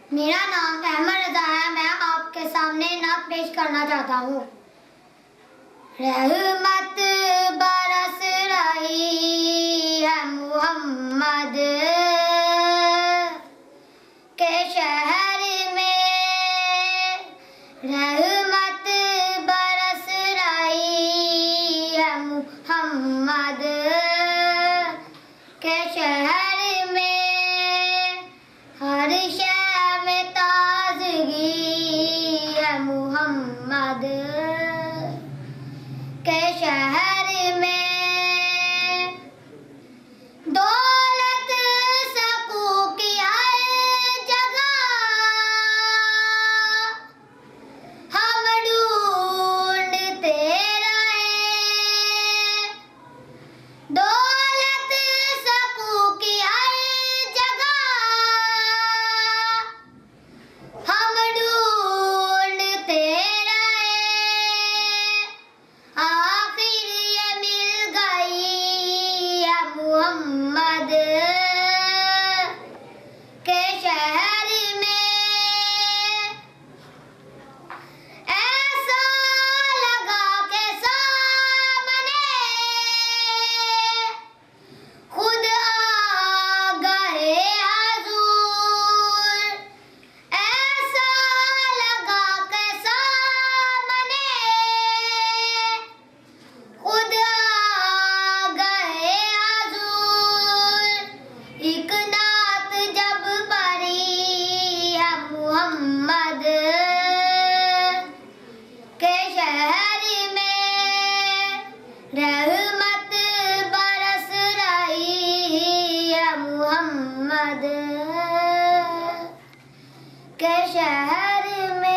मेरा नाम अहमद रजा है। मैं आपके सामने नात पेश करना चाहता हूँ। रहमत बरस रही है मोहम्मद के शहर में, रहमत बरस रही है मोहम्मद के शहर में, हर शय में ताजगी है मोहम्मद के शहर में। दौलत सकूं की हर जगह हम ढूंढते रहे, दौलत सकूं की हर जगह हम ढूंढते रहे, आखिर ये मिल गई है मोहम्मद के शहर में। ऐसा लगा के सामने खुद आ गए हुजूर, ऐसा लगा के सामने खुद आ गए हुजूर। एक नात जब पढ़ी है मोहम्मद के शहर में, रहमत बरस रही है मोहम्मद के शहर में।